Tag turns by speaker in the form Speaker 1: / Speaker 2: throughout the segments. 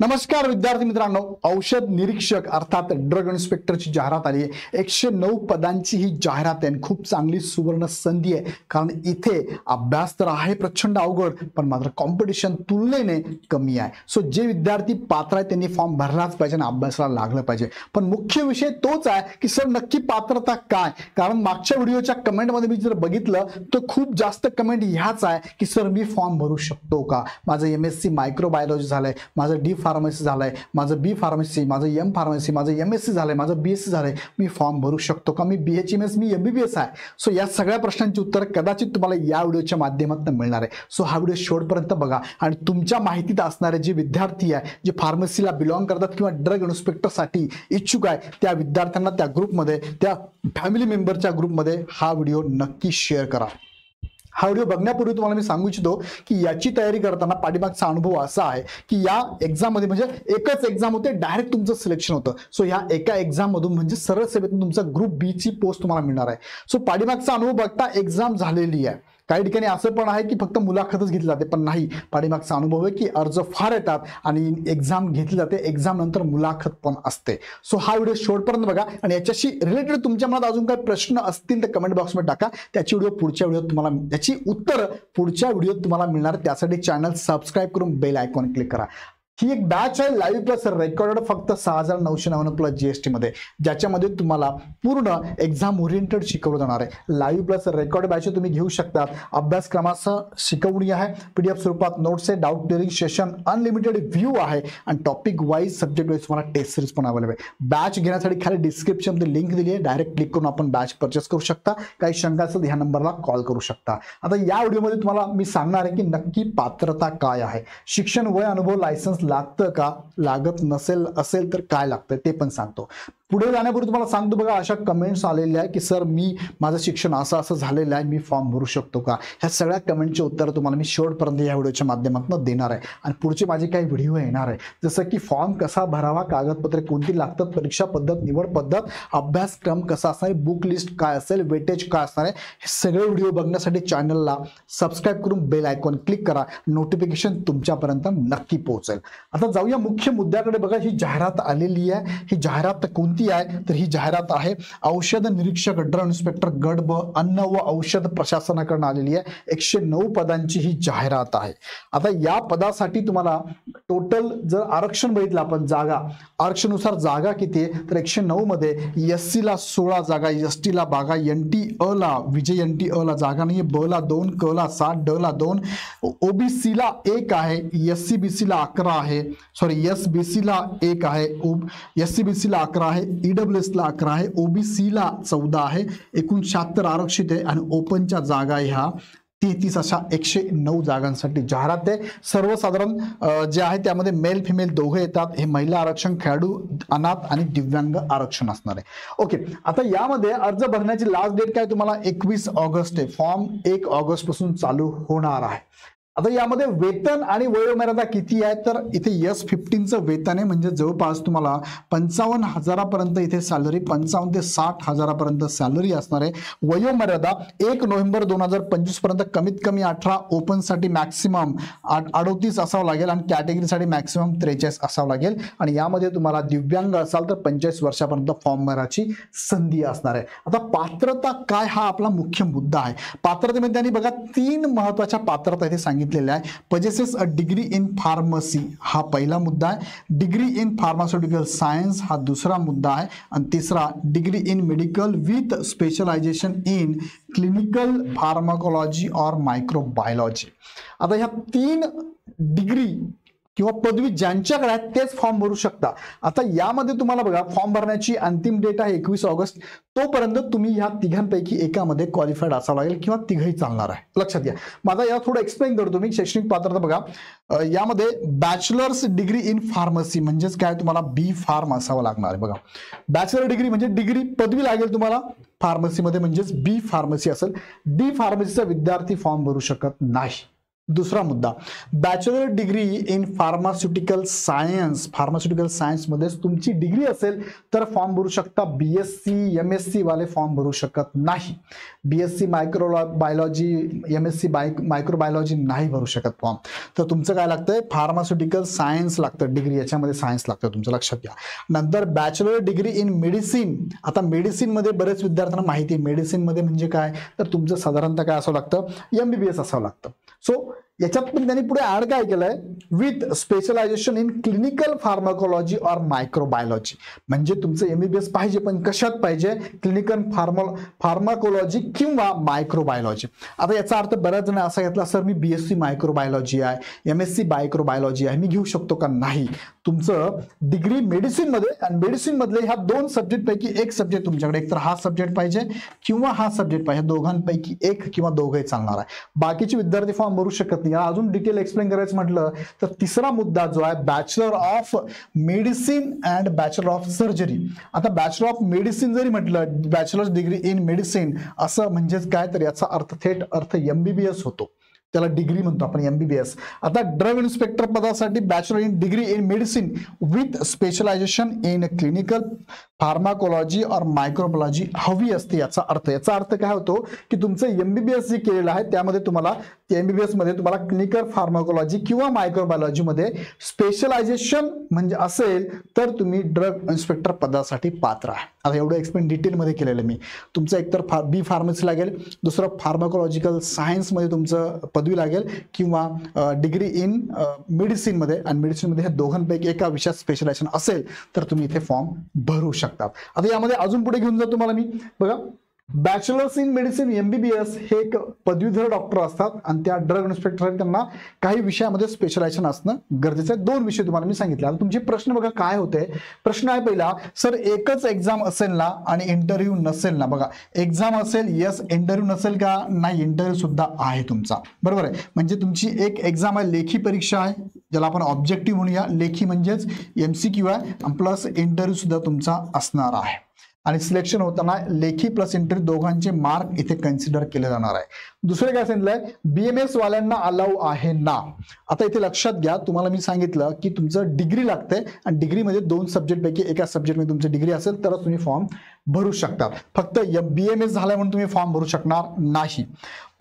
Speaker 1: नमस्कार विद्यार्थी मित्रांनो, औषध निरीक्षक अर्थात ड्रग इन्स्पेक्टरची जाहिरात आली आहे। 109 पदांची ही जाहिरात आहे। खूप चांगली सुवर्ण संधी आहे, कारण इथे अभ्यास तर आहे प्रचंड अवघड, पण मात्र कॉम्पिटिशन तुलनेने कमी आहे। सो जे विद्यार्थी पात्र आहेत त्यांनी फॉर्म भरलाच पाहिजे आणि अभ्यासाला लागलं पाहिजे। पण मुख्य विषय तोच आहे की सर नक्की पात्रता काय, कारण मागच्या व्हिडिओच्या कमेंटमध्ये मी जर बघितलं तर खूप जास्त कमेंट ह्याच आहे की सर मी फॉर्म भरू शकतो का, माझं MSc मायक्रोबायोलॉजी झालंय, माझं डी फार्मसी झालंय, माझं बी फार्मसी, माझं एम फार्मसी, माझं MSc झालंय, माझं BSc झालंय, मी फॉर्म भरू शकतो का, मी BHMS, मी MBBS आहे। सो या सगळ्या प्रश्नांची उत्तर कदाचित तुम्हाला या व्हिडिओच्या माध्यमातून मिळणार आहे। सो हा व्हिडिओ शेवटपर्यंत बघा आणि तुमच्या माहितीत असणारे जे विद्यार्थी आहे, जे फार्मसीला बिलॉंग करतात किंवा ड्रग इन्स्पेक्टरसाठी इच्छुक आहे, त्या विद्यार्थ्यांना त्या ग्रुपमध्ये, त्या फॅमिली मेंबरच्या ग्रुपमध्ये हा व्हिडिओ नक्की शेअर करा। हा व्हिडिओ बघण्यापूर्वी तुम्हाला मी सांगू इच्छितो की याची तयारी करताना पाठीमागचा अनुभव असा आहे की या एक्झाम मध्ये म्हणजे एकच एक्झाम होते, डायरेक्ट तुमचं सिलेक्शन होतं। सो या एका एक्झाम मधून म्हणजे सरळ सेवेतून तुमचा ग्रुप बी ची पोस्ट तुम्हाला मिळणार आहे। सो पाठीमागचा अनुभव बघता एक्झाम झालेली आहे। काही ठिकाणी असं पण आहे की फक्त मुलाखतच घेतली जाते, पण नाही, पाठीमागचा अनुभव आहे की अर्ज फार येतात आणि एक्झाम घेतली जाते, एक्झाम नंतर मुलाखत पण असते। सो हा व्हिडिओ शेवटपर्यंत बघा आणि याच्याशी रिलेटेड तुमच्या मनात अजून काही प्रश्न असतील तर कमेंट बॉक्समध्ये टाका। त्याची व्हिडिओ पुढच्या व्हिडिओत तुम्हाला, त्याची उत्तर पुढच्या व्हिडिओत तुम्हाला मिळणार। त्यासाठी चॅनल सबस्क्राईब करून बेल आयकॉन क्लिक करा। ही एक बॅच आहे लाईव्ह प्लस रेकॉर्डेड, फक्त 6,999 प्लस GST मध्ये, ज्याच्यामध्ये तुम्हाला पूर्ण एक्झाम ओरिएंटेड शिकवलं जाणार आहे। लाईव्ह प्लस रेकॉर्ड बॅच तुम्ही घेऊ शकता। अभ्यासक्रमासह शिकवणी आहे, PDF स्वरूपात नोट्स आहे, doubt clearing session, unlimited view आहे आणि टॉपिक वाईज सब्जेक्ट वाईज तुम्हाला टेस्ट सिरीज पण अवेलेबल आहे। बॅच घेण्यासाठी खाली डिस्क्रिप्शन मध्ये लिंक दिली आहे, डायरेक्ट क्लिक करून आपण बॅच परचेस करू शकता। काही शंका असेल तर ह्या नंबरला कॉल करू शकता। आता या व्हिडिओमध्ये तुम्हाला मी सांगणार आहे की नक्की पात्रता काय आहे, शिक्षण, वय, अनुभव, लायसन्स लागतं का, लागत नसेल असेल तर काय लागतं ते पण सांगतो। पुढे जाण्यापूर्वी तुम्हाला सांगतो बघा, अशा कमेंट्स आलेल्या आहे की सर मी, माझं शिक्षण असं असं झालेलं आहे, मी फॉर्म भरू शकतो का। ह्या सगळ्या कमेंटचे उत्तर तुम्हाला मी शेवटपर्यंत या व्हिडिओच्या माध्यमातून देणार आहे आणि पुढचे माझे काही व्हिडिओ येणार आहे, जसं की फॉर्म कसा भरावा, कागदपत्रे कोणती लागतात, परीक्षा पद्धत, निवड पद्धत, अभ्यासक्रम कसा असणार आहे, बुक लिस्ट काय असेल, वेटेज काय असणार आहे, हे सगळे व्हिडिओ बघण्यासाठी चॅनलला सबस्क्राईब करून बेल आयकॉन क्लिक करा, नोटिफिकेशन तुमच्यापर्यंत नक्की पोहोचेल। आता जाऊया मुख्य मुद्द्याकडे। बघा, ही जाहिरात आलेली आहे। ही जाहिरात कोणती आहे तर ही जाहिरात आहे औषध निरीक्षक ड्रग इन्स्पेक्टर गट ब, अन्न व औषध प्रशासनाकडून आलेली आहे। 109 पदांची ही जाहिरात आहे। आता या पदासाठी तुम्हाला टोटल जर आरक्षण बघितलं आपण, जागा आरक्षणानुसार जागा किती आहे तर 109 मध्ये SC ला 16 जागा, ST ला 12, NT अ ला, विजय NT अ ला जागा नाही, ब ला 2, क ला 7, ड ला 2, OBC ला 1 आहे, SC BC ला 11 आहे, सॉरी SBC ला 1 आहे, SC BC ला 11 आहे, EWS ला 11 आहे, OBC ला 14 आहे, एकूण 76 आरक्षित आहे आणि ओपनच्या जागा ह्या 33 अशा 109 जागांसाठी जाहिरात आहे। सर्वसाधारण जे आहे त्यामध्ये मेल फिमेल दोघे येतात। हे महिला आरक्षण, खेळाडू, अनाथ आणि दिव्यांग आरक्षण असणार आहे। ओके, आता यामध्ये अर्ज भरण्याची लास्ट डेट काय तुम्हाला 21 ऑगस्ट आहे। फॉर्म 1 ऑगस्ट पासून चालू होणार आहे। आता यामध्ये वेतन आणि वयोमर्यादा किती आहे तर इथे S15चं वेतन आहे, म्हणजे जवळपास तुम्हाला 55,000पर्यंत इथे सॅलरी, 55 ते 60,000पर्यंत सॅलरी असणार आहे। वयोमर्यादा 1 नोव्हेंबर 2025 पर्यंत कमीत कमी 18, ओपनसाठी मॅक्सिमम 38 असावं लागेल आणि कॅटेगरीसाठी मॅक्सिमम 43 असावं लागेल आणि यामध्ये तुम्हाला दिव्यांग असाल तर 45 वर्षापर्यंत फॉर्म भरायची संधी असणार आहे। आता पात्रता काय हा आपला मुख्य मुद्दा आहे। पात्रतेमध्ये त्यांनी बघा 3 महत्त्वाच्या पात्रता इथे सांगितलेल्या आहे। Possesses a degree in pharmacy हा पहिला मुद्दा आहे, डिग्री इन फार्मास्युटिकल सायन्स हा दुसरा मुद्दा आहे आणि तिसरा degree in medical with specialization in clinical pharmacology और मायक्रोबायोलॉजी। आता ह्या 3 डिग्री किंवा पदवी ज्यांच्याकडे आहे तेच फॉर्म भरू शकता। आता यामध्ये तुम्हाला बघा, फॉर्म भरण्याची अंतिम डेट आहे 21 ऑगस्ट। तोपर्यंत तुम्ही ह्या तिघांपैकी एकामध्ये क्वालिफाईड असावं लागेल किंवा तिघही चालणार आहे, लक्षात घ्या। माझा या थोडं एक्सप्लेन करतो मी। शैक्षणिक पात्रता बघा, यामध्ये बॅचलर्स डिग्री इन फार्मसी म्हणजेच काय, तुम्हाला B फार्म असावं लागणार आहे। बघा, बॅचलर डिग्री म्हणजे डिग्री पदवी लागेल तुम्हाला फार्मसीमध्ये, म्हणजेच B फार्मसी असेल। D फार्मसीचा विद्यार्थी फॉर्म भरू शकत नाही। दुसरा मुद्दा, bachelor degree in pharmaceutical science, pharmaceutical science मध्ये तुमची डिग्री असेल तर फॉर्म भरू शकता. बीएससी एमएससी वाले फॉर्म भरू शकत नाही. बीएससी मायक्रोबायोलॉजी एमएससी मायक्रोबायोलॉजी नाही भरू शकत फॉर्म. तर तुमचं काय लागतंय, फार्मास्युटिकल सायन्स लागतं डिग्री, याच्यामध्ये सायन्स लागतं तुमचं, लक्षात घ्या. नंतर बॅचलर डिग्री इन मेडिसिन. आता मेडिसिन मध्ये बरेच विद्यार्थ्यांना माहिती आहे मेडिसिन मध्ये म्हणजे काय, तर तुमचं साधारणतः काय असावं लागतं, एमबीबीएस असावं लागतं. सो याच्यात पण त्यांनी पुढे ऍड काय केलंय, with specialization in clinical pharmacology और मायक्रोबायोलॉजी. म्हणजे तुमचं एमबीबीएस पाहिजे, पण कशात पाहिजे, क्लिनिकल फार्माकोलॉजी किंवा मायक्रोबायोलॉजी. आता याचा अर्थ बऱ्याच जण असा घेतला, सर मी बीएससी मायक्रोबायोलॉजी आहे, एमएससी मायक्रोबायोलॉजी आहे, मी घेऊ शकतो का. नाही, तुमचं डिग्री मेडिसिन मध्ये, आणि मेडिसिन मधले ह्या दोन सब्जेक्ट पैकी एक सब्जेक्ट तुमच्याकडे, एक तर हा सब्जेक्ट पाहिजे किंवा हा सब्जेक्ट पाहिजे, दोघांपैकी एक किंवा दोघंही चालणार आहे. बाकीचे विद्यार्थी फॉर्म भरू शकत नाही. अजून डिटेल एक्सप्लेन करायचं म्हटलं तर तिसरा मुद्दा जो आहे, bachelor of medicine and bachelor of surgery. आता बॅचलर ऑफ मेडिसिन जरी म्हटलं, बॅचलर डिग्री इन मेडिसिन असं म्हणजेच काय, तर याचा अर्थ थेट अर्थ एमबीबीएस होतो, त्याला डिग्री म्हणतो आपण, एमबीबीएस. आता ड्रग इन्स्पेक्टर पदासाठी bachelor in degree in medicine with specialization in clinical pharmacology और मायक्रोबायोलॉजी हवी असते. याचा अर्थ काय होतो, की तुमचं एमबीबीएस जे केलेलं आहे त्यामध्ये तुम्हाला एमबीबीएस मध्ये तुम्हाला क्लिनिकल फार्माकोलॉजी किंवा मायक्रोबायोलॉजी मध्ये स्पेशलायझेशन म्हणजे असेल तर तुम्ही ड्रग इन्स्पेक्टर पदासाठी पात्र आहे. आता एवढं एक्सप्लेन डिटेल मध्ये केलेलं मी. तुमचं एकतर बी फार्मसी लागेल, दुसरं फार्माकोलॉजिकल सायन्स मध्ये तुमचं पदवी लागेल, किंवा डिग्री इन मेडिसिन मध्ये, आणि मेडिसिन मध्ये हे दोघांपैकी एका विषयात स्पेशलायझेशन असेल तर तुम्ही इथे फॉर्म भरू शकता. आता यामध्ये अजून पुढे घेऊन जातो तुम्हाला मी. बघा, बॅचलर्स इन मेडिसिन एमबीबीएस हे एक पदवीधर डॉक्टर असतात, आणि त्या ड्रग इन्स्पेक्टर त्यांना काही विषयामध्ये स्पेशलायझेशन असणं गरजेचं आहे. दोन विषय तुम्हाला मी सांगितले. आता तुमचे प्रश्न बघा काय होते. प्रश्न आहे पहिला, सर एकच एक्झाम असेल ना आणि इंटरव्ह्यू नसेल ना. बघा, एक्झाम असेल, यस. इंटरव्ह्यू नसेल का, नाही, इंटरव्ह्यू सुद्धा आहे तुमचा, बरोबर आहे. म्हणजे तुमची एक एक्झाम आहे, लेखी परीक्षा आहे, ज्याला आपण ऑब्जेक्टिव्ह म्हणूया. लेखी म्हणजेच एमसीक्यू आहे, प्लस इंटरव्ह्यू सुद्धा तुमचा असणार आहे. आणि सिलेक्शन होताना लेखी प्लस इंटरव्ह्यू दोघांचे मार्क इथे कन्सिडर केले जाणार आहे. दुसरे काय सांगितलंय, बीएमएस वाल्यांना अलाउ आहे ना. आता इथे लक्षात घ्या, तुम्हाला मी सांगितलं की तुमचं डिग्री लागते, आणि डिग्रीमध्ये दोन सब्जेक्ट पैकी एका सब्जेक्टमध्ये तुमची डिग्री असेल तर तुम्ही फॉर्म भरू शकता. फक्त बीएमएस झालाय म्हणून तुम्ही फॉर्म भरू शकणार नाही.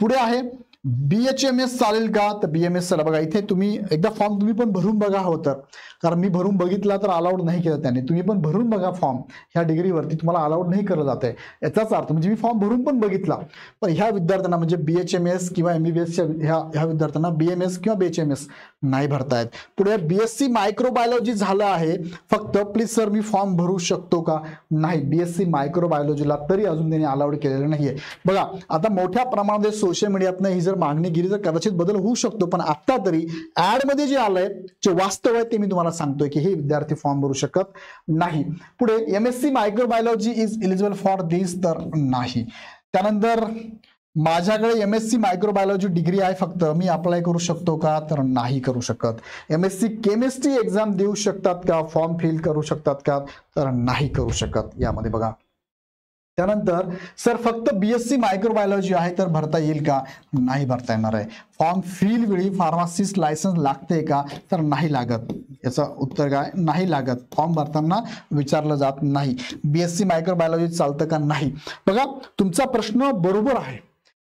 Speaker 1: पुढे आहे बीएचएमएस चालेल का, तर बीएमएस चला. बघा, इथे तुम्ही एकदा फॉर्म तुम्ही पण भरून बघा हवं तर, कारण मी भरून बघितला तर अलाउड नाही केलं त्याने. तुम्ही पण भरून बघा फॉर्म, ह्या डिग्रीवरती तुम्हाला अलाउड नाही केलं जात आहे. याचाच अर्थ म्हणजे मी फॉर्म भरून पण बघितला, पण ह्या विद्यार्थ्यांना म्हणजे बीएचएमएस किंवा एमबीबीएसच्या ह्या विद्यार्थ्यांना बीएमएस किंवा बीएचएमएस नाही भरतायत. पुढे बीएससी मायक्रोबायोलॉजी झालं आहे फक्त, प्लीज सर मी फॉर्म भरू शकतो का, नाही. बीएससी मायक्रोबायोलॉजीला तरी अजून त्यांनी अलाउड केलेलं नाहीये. बघा, आता मोठ्या प्रमाणामध्ये सोशल मीडियातनं ही जर मागणी केली तर कदाचित बदल होऊ शकतो, पण आता तरी ऍड मध्ये जे आलंय, जे वास्तव आहे ते मी तुम्हाला सांगतोय की हे विद्यार्थी फॉर्म भरू शकत नाही. पुढे MSc microbiology is eligible for this, तर नाही. त्यानंतर माझ्याकडे एमएससी मायक्रोबायोलॉजी डिग्री आहे फक्त, मी अप्लाय करू शकतो का, तर नाही करू शकत. एमएससी केमिस्ट्री एक्झाम देऊ शकतात का, फॉर्म फिल करू शकतात का, तर नाही करू शकत यामध्ये. बघा, त्यानंतर सर फक्त बीएससी मायक्रोबायोलॉजी आहे तर भरता येईल का, नाही भरता येणार आहे. फॉर्म फिल वेळी फार्मासिस्ट लायसन्स लागते का, तर नाही लागत. याचं उत्तर काय, नाही लागत. फॉर्म भरताना विचारलं जात नाही. बीएससी मायक्रोबायोलॉजी चालतं का, नाही. बघा, तुमचा प्रश्न बरोबर आहे.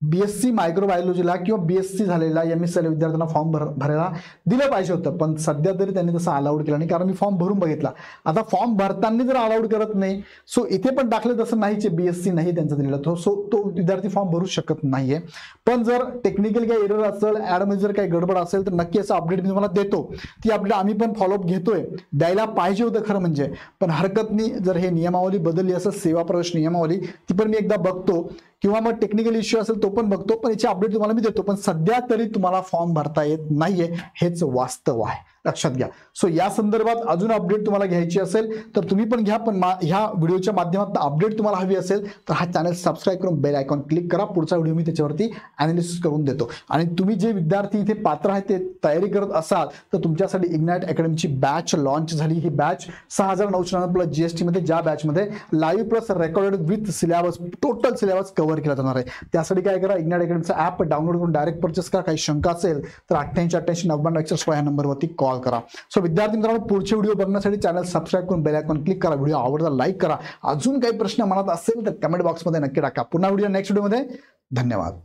Speaker 1: बीएससी मायक्रोबायोलॉजीला किंवा बीएससी झालेला एमएससी विद्यार्थ्यांना फॉर्म भरायला दिलं पाहिजे होतं, पण सध्या तरी त्यांनी तसं अलाउड केलं नाही, कारण मी फॉर्म भरून बघितला. आता फॉर्म भरताना जर अलाउड करत नाही, सो इथे पण टाकलं तसं नाहीचे, बीएससी नाही त्यांचं दिलेलं, सो तो विद्यार्थी फॉर्म भरू शकत नाहीये. पण जर टेक्निकल काही एरर असेल, ऍडमध्ये जर काही गडबड असेल तर नक्की असं अपडेट मी तुम्हाला देतो. ती अपडेट आम्ही पण फॉलोअप घेतोय, द्यायला पाहिजे होतं खरं म्हणजे, पण हरकत नाही. जर हे नियमावली बदलली असेल, सेवा प्रवेश नियमावली, ती पण मी एकदा बघतो, किंवा मग टेक्निकल इश्यू असेल तो पण बघतो, पण याची अपडेट तुम्हाला मी देतो. पण सध्या तरी तुम्हाला फॉर्म भरता येत नाहीये, हेच वास्तव आहे. लक्षात घ्या. सो या संदर्भात अजून अपडेट तुम्हाला घ्यायची असेल तर तुम्ही पण घ्या, पण ह्या व्हिडिओच्या माध्यमातून अपडेट तुम्हाला हवी असेल तर हा चॅनल सबस्क्राईब करून बेल आयकॉन क्लिक करा. पुढचा व्हिडिओ मी त्याच्यावरती अनालिसिस करून देतो. आणि तुम्ही जे विद्यार्थी इथे पात्र आहेत ते तयारी करत असाल तर तुमच्यासाठी इग्नाइट अकॅडमीची बॅच लॉन्च झाली. ही बॅच 6,999 प्लस जीएसटी मध्ये, ज्या बॅच मध्ये live plus recorded with syllabus, total syllabus cover केला जाणार आहे. त्यासाठी काय करा, इग्नाइट अकॅडमीचा ऍप डाउनलोड करून डायरेक्ट परचेस करा. काही शंका असेल तर 8888 या नंबरवरती कॉल करा. सो विद्यार्थी मित्रांनो, पुढचे व्हिडिओ बघण्यासाठी चॅनल सबस्क्राईब करून बेल आयकॉन क्लिक करा. व्हिडिओ आवडला लाईक करा. अजून काही प्रश्न मनात असेल तर कमेंट बॉक्समध्ये नक्की टाका. पुन्हा व्हिडिओ नेक्स्ट व्हिडिओमध्ये. धन्यवाद.